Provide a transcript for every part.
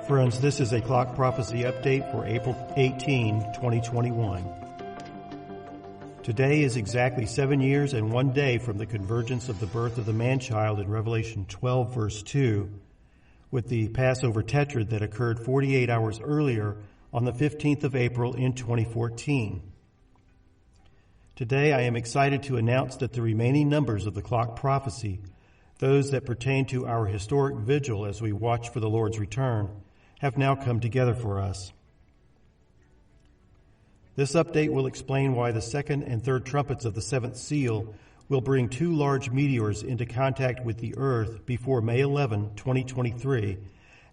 Friends, this is a clock prophecy update for April 18, 2021. Today is exactly 7 years and 1 day from the convergence of the birth of the man-child in Revelation 12, verse 2, with the Passover tetrad that occurred 48 hours earlier on the 15th of April in 2014. Today I am excited to announce that the remaining numbers of the clock prophecy, those that pertain to our historic vigil as we watch for the Lord's return, have now come together for us. This update will explain why the second and third trumpets of the seventh seal will bring two large meteors into contact with the earth before May 11, 2023,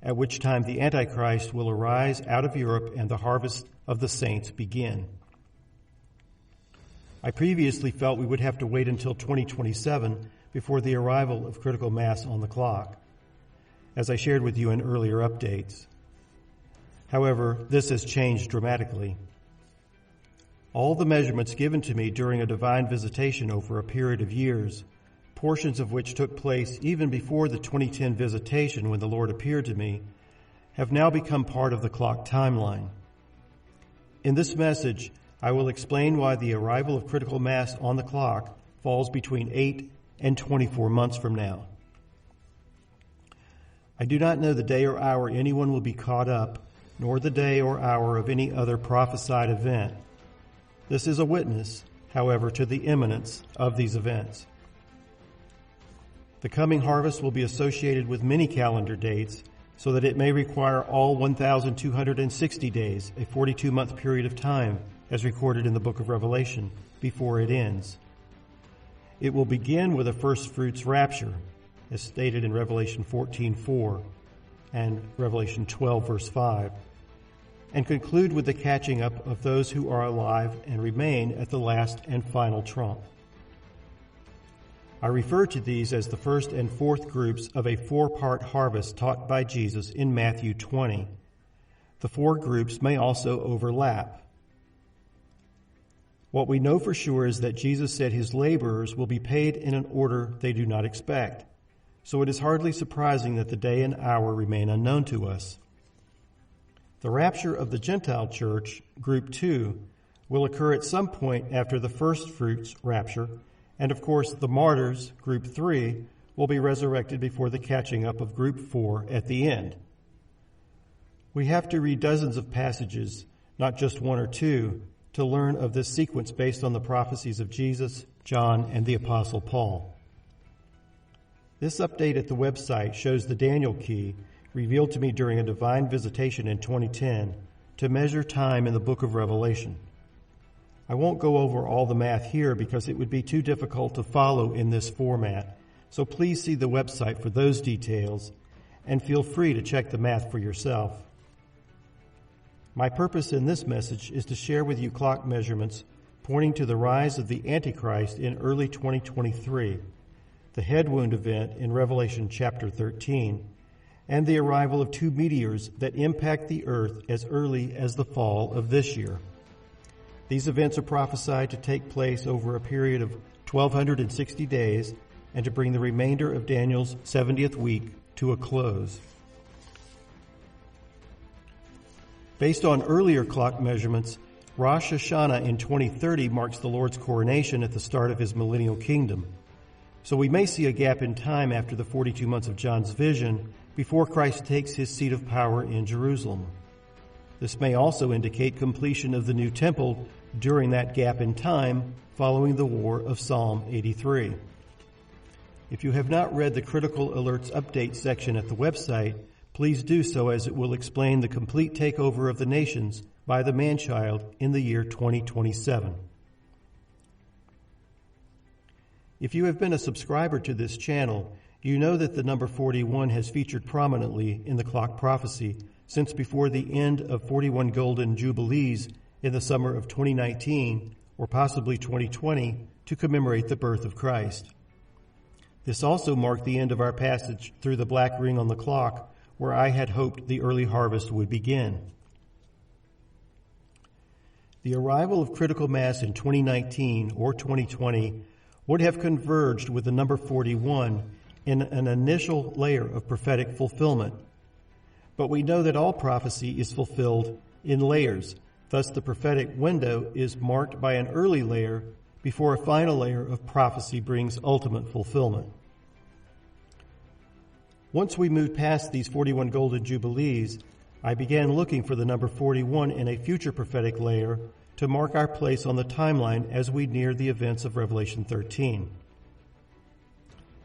at which time the Antichrist will arise out of Europe and the harvest of the saints begin. I previously felt we would have to wait until 2027 before the arrival of critical mass on the clock, as I shared with you in earlier updates. However, this has changed dramatically. All the measurements given to me during a divine visitation over a period of years, portions of which took place even before the 2010 visitation when the Lord appeared to me, have now become part of the clock timeline. In this message, I will explain why the arrival of critical mass on the clock falls between 8 and 24 months from now. I do not know the day or hour anyone will be caught up, nor the day or hour of any other prophesied event. This is a witness, however, to the imminence of these events. The coming harvest will be associated with many calendar dates, so that it may require all 1,260 days, a 42-month period of time, as recorded in the book of Revelation, before it ends. It will begin with a first fruits rapture, as stated in Revelation 14:4 and Revelation 12, verse 5, and conclude with the catching up of those who are alive and remain at the last and final trump. I refer to these as the first and fourth groups of a four-part harvest taught by Jesus in Matthew 20. The four groups may also overlap. What we know for sure is that Jesus said his laborers will be paid in an order they do not expect, so it is hardly surprising that the day and hour remain unknown to us. The rapture of the Gentile church, Group 2, will occur at some point after the first fruits rapture, and of course the martyrs, Group 3, will be resurrected before the catching up of Group 4 at the end. We have to read dozens of passages, not just one or two, to learn of this sequence based on the prophecies of Jesus, John, and the Apostle Paul. This update at the website shows the Daniel key revealed to me during a divine visitation in 2010 to measure time in the book of Revelation. I won't go over all the math here because it would be too difficult to follow in this format, so please see the website for those details and feel free to check the math for yourself. My purpose in this message is to share with you clock measurements pointing to the rise of the Antichrist in early 2023, the head wound event in Revelation chapter 13, and the arrival of two meteors that impact the earth as early as the fall of this year. These events are prophesied to take place over a period of 1,260 days and to bring the remainder of Daniel's 70th week to a close. Based on earlier clock measurements, Rosh Hashanah in 2030 marks the Lord's coronation at the start of his millennial kingdom. So we may see a gap in time after the 42 months of John's vision before Christ takes his seat of power in Jerusalem. This may also indicate completion of the new temple during that gap in time following the war of Psalm 83. If you have not read the Critical Alerts Update section at the website, please do so, as it will explain the complete takeover of the nations by the man-child in the year 2027. If you have been a subscriber to this channel, you know that the number 41 has featured prominently in the clock prophecy since before the end of 41 golden jubilees in the summer of 2019 or possibly 2020 to commemorate the birth of Christ. This also marked the end of our passage through the black ring on the clock, where I had hoped the early harvest would begin. The arrival of critical mass in 2019 or 2020 would have converged with the number 41 in an initial layer of prophetic fulfillment. But we know that all prophecy is fulfilled in layers. Thus, the prophetic window is marked by an early layer before a final layer of prophecy brings ultimate fulfillment. Once we moved past these 41 golden jubilees, I began looking for the number 41 in a future prophetic layer to mark our place on the timeline as we near the events of Revelation 13.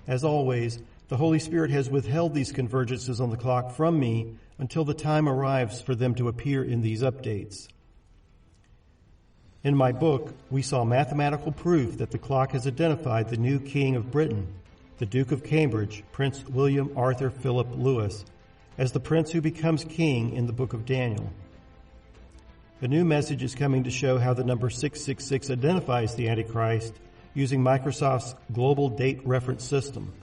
As always, the Holy Spirit has withheld these convergences on the clock from me until the time arrives for them to appear in these updates. In my book, we saw mathematical proof that the clock has identified the new king of Britain, the Duke of Cambridge, Prince William Arthur Philip Lewis, as the prince who becomes king in the book of Daniel. A new message is coming to show how the number 666 identifies the Antichrist using Microsoft's Global Date Reference System.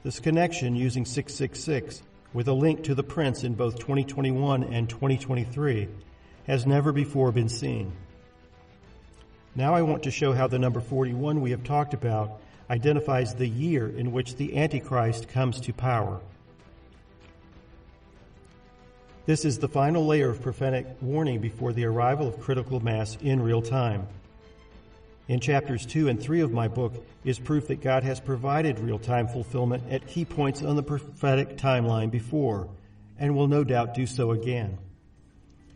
This connection using 666 with a link to the prince in both 2021 and 2023 has never before been seen. Now I want to show how the number 41 we have talked about identifies the year in which the Antichrist comes to power. This is the final layer of prophetic warning before the arrival of critical mass in real time. In chapters 2 and 3 of my book is proof that God has provided real-time fulfillment at key points on the prophetic timeline before, and will no doubt do so again.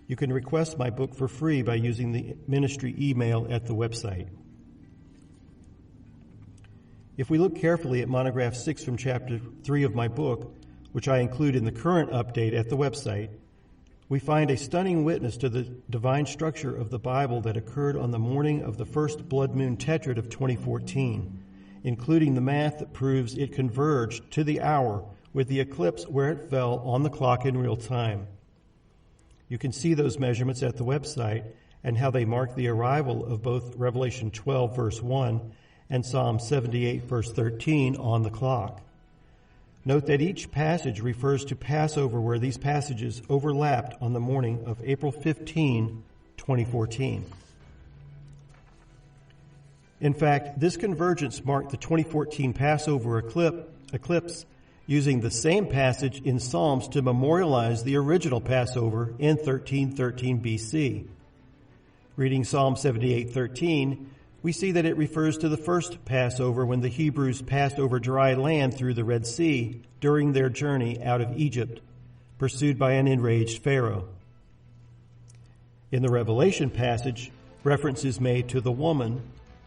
You can request my book for free by using the ministry email at the website. If we look carefully at monograph 6 from chapter 3 of my book, which I include in the current update at the website, we find a stunning witness to the divine structure of the Bible that occurred on the morning of the first blood moon tetrad of 2014, including the math that proves it converged to the hour with the eclipse where it fell on the clock in real time. You can see those measurements at the website and how they mark the arrival of both Revelation 12, verse 1, and Psalm 78, verse 13 on the clock. Note that each passage refers to Passover, where these passages overlapped on the morning of April 15, 2014. In fact, this convergence marked the 2014 Passover eclipse using the same passage in Psalms to memorialize the original Passover in 1313 BC. Reading Psalm 78:13, we see that it refers to the first Passover when the Hebrews passed over dry land through the Red Sea during their journey out of Egypt, pursued by an enraged Pharaoh. In the Revelation passage, reference is made to the woman,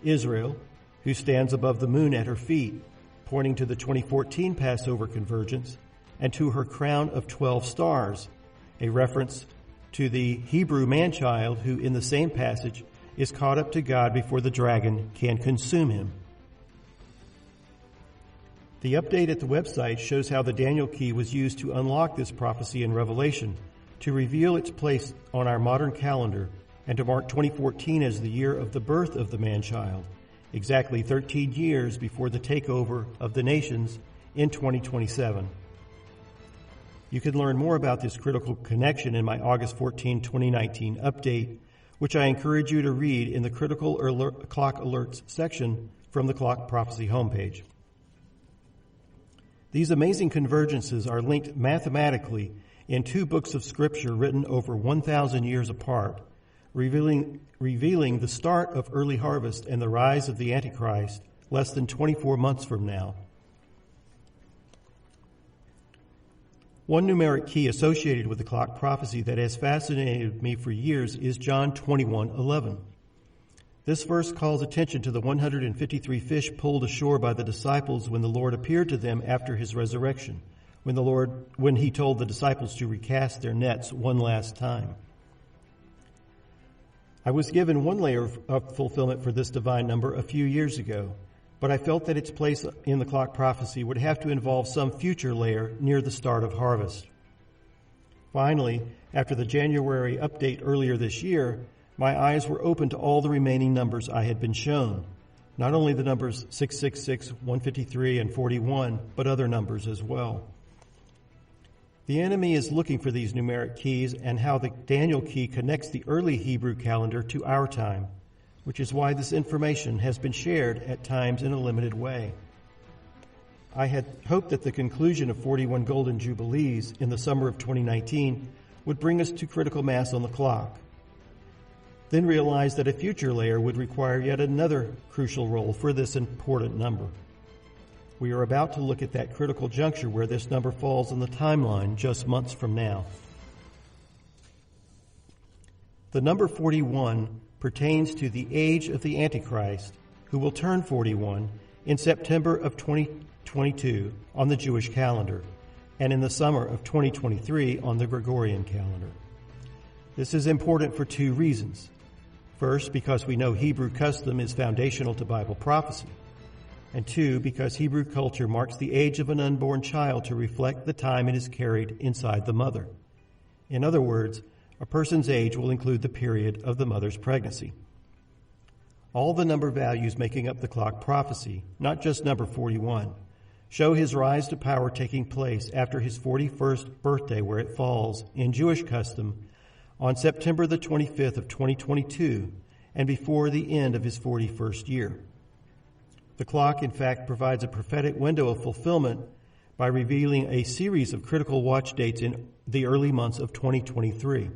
Israel, who stands above the moon at her feet, pointing to the 2014 Passover convergence, and to her crown of 12 stars, a reference to the Hebrew man-child who, in the same passage, is caught up to God before the dragon can consume him. The update at the website shows how the Daniel key was used to unlock this prophecy in Revelation, to reveal its place on our modern calendar, and to mark 2014 as the year of the birth of the man-child, exactly 13 years before the takeover of the nations in 2027. You can learn more about this critical connection in my August 14, 2019 update, which I encourage you to read in the Critical Clock Alerts section from the Clock Prophecy homepage. These amazing convergences are linked mathematically in two books of Scripture written over 1,000 years apart, revealing the start of early harvest and the rise of the Antichrist less than 24 months from now. One numeric key associated with the clock prophecy that has fascinated me for years is John 21:11. This verse calls attention to the 153 fish pulled ashore by the disciples when the Lord appeared to them after his resurrection, when he told the disciples to recast their nets one last time. I was given one layer of fulfillment for this divine number a few years ago, but I felt that its place in the clock prophecy would have to involve some future layer near the start of harvest. Finally, after the January update earlier this year, my eyes were open to all the remaining numbers I had been shown, not only the numbers 666, 153, and 41, but other numbers as well. The enemy is looking for these numeric keys and how the Daniel key connects the early Hebrew calendar to our time, which is why this information has been shared at times in a limited way. I had hoped that the conclusion of 41 Golden Jubilees in the summer of 2019 would bring us to critical mass on the clock. Then realized that a future layer would require yet another crucial role for this important number. We are about to look at that critical juncture where this number falls in the timeline just months from now. The number 41 pertains to the age of the Antichrist, who will turn 41 in September of 2022 on the Jewish calendar, and in the summer of 2023 on the Gregorian calendar. This is important for two reasons. First, because we know Hebrew custom is foundational to Bible prophecy. And two, because Hebrew culture marks the age of an unborn child to reflect the time it is carried inside the mother. In other words, a person's age will include the period of the mother's pregnancy. All the number values making up the clock prophecy, not just number 41, show his rise to power taking place after his 41st birthday, where it falls, in Jewish custom, on September the 25th of 2022 and before the end of his 41st year. The clock, in fact, provides a prophetic window of fulfillment by revealing a series of critical watch dates in the early months of 2023.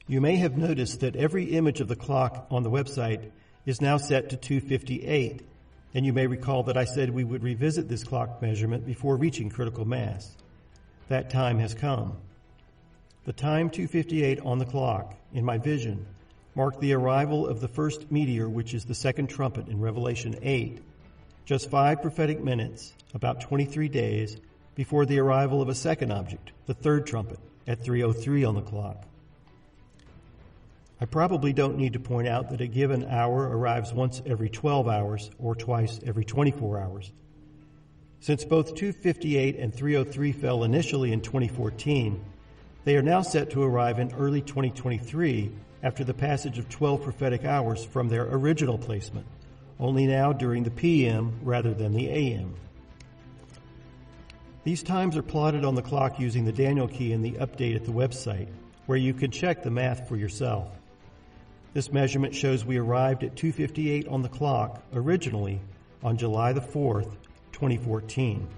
You may have noticed that every image of the clock on the website is now set to 2:58, and you may recall that I said we would revisit this clock measurement before reaching critical mass. That time has come. The time 2:58 on the clock, in my vision, marked the arrival of the first meteor, which is the second trumpet in Revelation 8, just 5 prophetic minutes, about 23 days, before the arrival of a second object, the third trumpet, at 3:03 on the clock. I probably don't need to point out that a given hour arrives once every 12 hours or twice every 24 hours. Since both 2:58 and 3:03 fell initially in 2014, they are now set to arrive in early 2023 after the passage of 12 prophetic hours from their original placement, only now during the PM rather than the AM. These times are plotted on the clock using the Daniel key in the update at the website, where you can check the math for yourself. This measurement shows we arrived at 2:58 on the clock originally on July the 4th, 2014.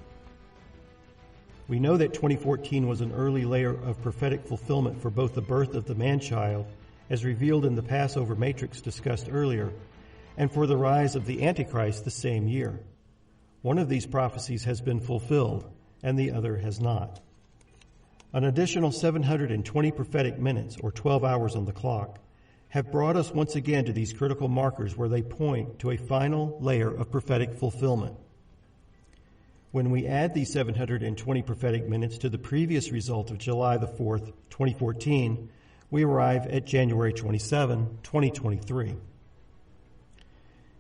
We know that 2014 was an early layer of prophetic fulfillment for both the birth of the man-child, as revealed in the Passover matrix discussed earlier, and for the rise of the Antichrist the same year. One of these prophecies has been fulfilled, and the other has not. An additional 720 prophetic minutes, or 12 hours on the clock, have brought us once again to these critical markers where they point to a final layer of prophetic fulfillment. When we add these 720 prophetic minutes to the previous result of July the 4th, 2014, we arrive at January 27, 2023.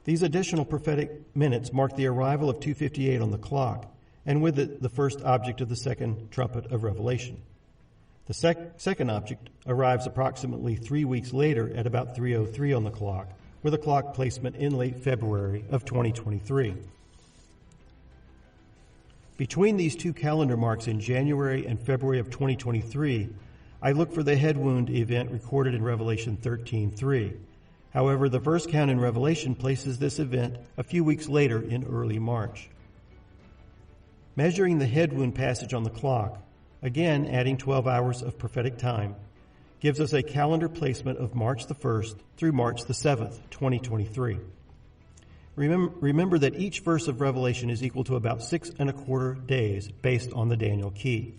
These additional prophetic minutes mark the arrival of 2:58 on the clock, and with it the first object of the second trumpet of Revelation. The second object arrives approximately 3 weeks later at about 3:03 on the clock, with a clock placement in late February of 2023. Between these two calendar marks in January and February of 2023, I look for the head wound event recorded in Revelation 13:3. However, the verse count in Revelation places this event a few weeks later in early March. Measuring the head wound passage on the clock, again adding 12 hours of prophetic time, gives us a calendar placement of March the 1st through March the 7th, 2023. Remember that each verse of Revelation is equal to about 6¼ days based on the Daniel key.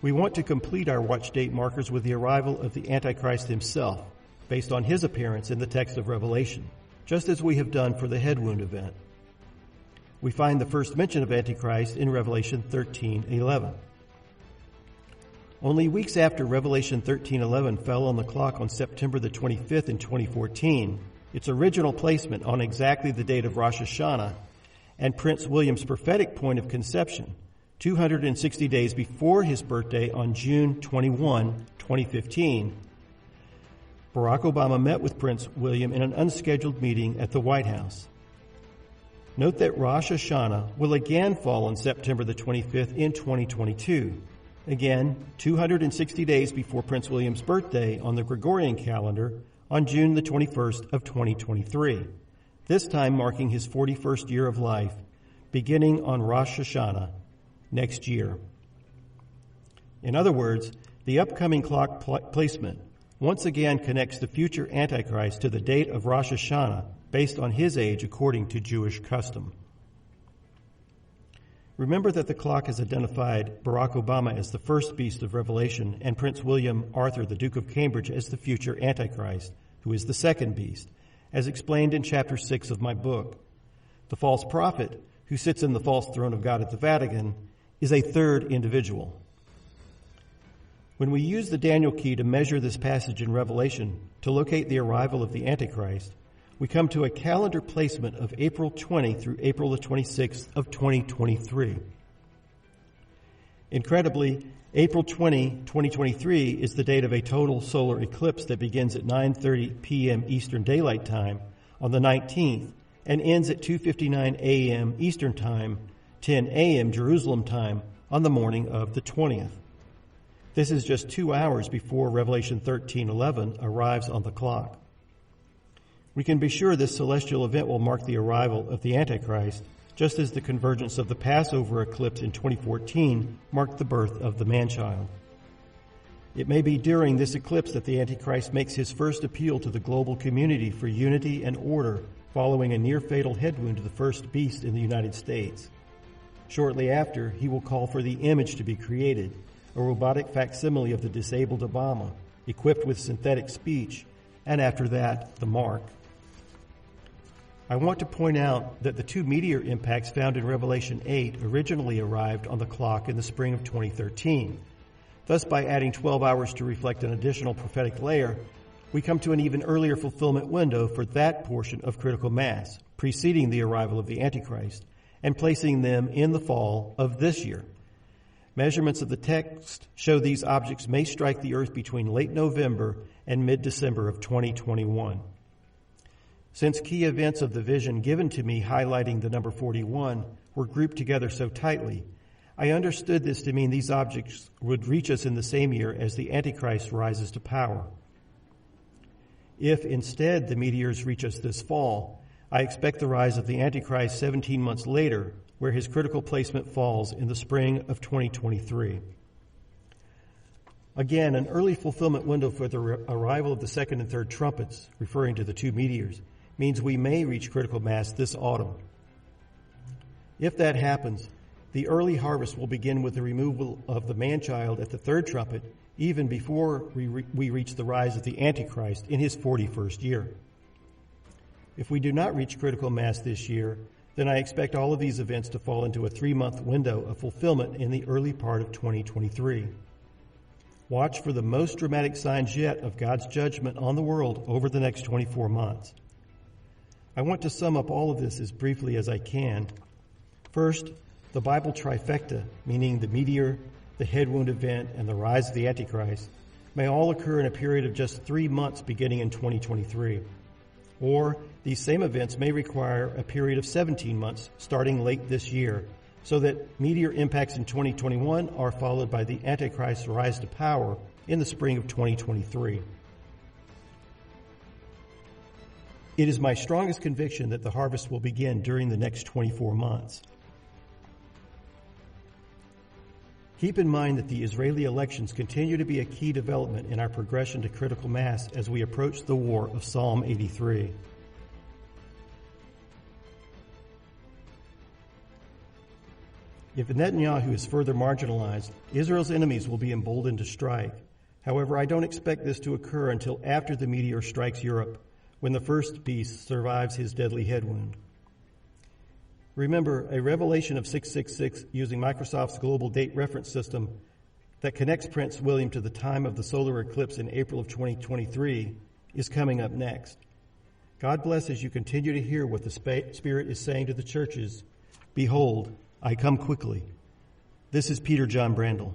We want to complete our watch date markers with the arrival of the Antichrist himself, based on his appearance in the text of Revelation, just as we have done for the head wound event. We find the first mention of Antichrist in Revelation 13:11. Only weeks after Revelation 13:11 fell on the clock on September the 25th in 2014, its original placement on exactly the date of Rosh Hashanah, and Prince William's prophetic point of conception, 260 days before his birthday on June 21, 2015, Barack Obama met with Prince William in an unscheduled meeting at the White House. Note that Rosh Hashanah will again fall on September the 25th in 2022. Again, 260 days before Prince William's birthday on the Gregorian calendar on June the 21st of 2023. this time marking his 41st year of life, beginning on Rosh Hashanah next year. In other words, the upcoming clock placement once again connects the future Antichrist to the date of Rosh Hashanah based on his age according to Jewish custom. Remember that the clock has identified Barack Obama as the first beast of Revelation and Prince William Arthur, the Duke of Cambridge, as the future Antichrist, who is the second beast, as explained in chapter 6 of my book. The false prophet, who sits in the false throne of God at the Vatican, is a third individual. When we use the Daniel key to measure this passage in Revelation to locate the arrival of the Antichrist, we come to a calendar placement of April 20 through April the 26th of 2023. Incredibly, April 20, 2023 is the date of a total solar eclipse that begins at 9:30 p.m. Eastern Daylight Time on the 19th and ends at 2:59 a.m. Eastern Time, 10 a.m. Jerusalem time on the morning of the 20th. This is just 2 hours before Revelation 13:11 arrives on the clock. We can be sure this celestial event will mark the arrival of the Antichrist, just as the convergence of the Passover eclipse in 2014 marked the birth of the man-child. It may be during this eclipse that the Antichrist makes his first appeal to the global community for unity and order following a near-fatal head wound to the first beast in the United States. Shortly after, he will call for the image to be created, a robotic facsimile of the disabled Obama, equipped with synthetic speech, and after that, the mark. I want to point out that the two meteor impacts found in Revelation 8 originally arrived on the clock in the spring of 2013. Thus, by adding 12 hours to reflect an additional prophetic layer, we come to an even earlier fulfillment window for that portion of critical mass, preceding the arrival of the Antichrist, and placing them in the fall of this year. Measurements of the text show these objects may strike the earth between late November and mid-December of 2021. Since key events of the vision given to me highlighting the number 41 were grouped together so tightly, I understood this to mean these objects would reach us in the same year as the Antichrist rises to power. If instead the meteors reach us this fall, I expect the rise of the Antichrist 17 months later, where his critical placement falls in the spring of 2023. Again, an early fulfillment window for the arrival of the second and third trumpets, referring to the two meteors, means we may reach critical mass this autumn. If that happens, the early harvest will begin with the removal of the man-child at the third trumpet, even before we reach the rise of the Antichrist in his 41st year. If we do not reach critical mass this year, then I expect all of these events to fall into a 3-month window of fulfillment in the early part of 2023. Watch for the most dramatic signs yet of God's judgment on the world over the next 24 months. I want to sum up all of this as briefly as I can. First, the Bible trifecta, meaning the meteor, the head wound event, and the rise of the Antichrist, may all occur in a period of just 3 months beginning in 2023. Or these same events may require a period of 17 months starting late this year, so that meteor impacts in 2021 are followed by the Antichrist's rise to power in the spring of 2023. It is my strongest conviction that the harvest will begin during the next 24 months. Keep in mind that the Israeli elections continue to be a key development in our progression to critical mass as we approach the war of Psalm 83. If Netanyahu is further marginalized, Israel's enemies will be emboldened to strike. However, I don't expect this to occur until after the meteor strikes Europe, when the first beast survives his deadly head wound. Remember, a revelation of 666 using Microsoft's global date reference system that connects Prince William to the time of the solar eclipse in April of 2023 is coming up next. God bless as you continue to hear what the Spirit is saying to the churches. Behold, I come quickly. This is Peter John Brandel.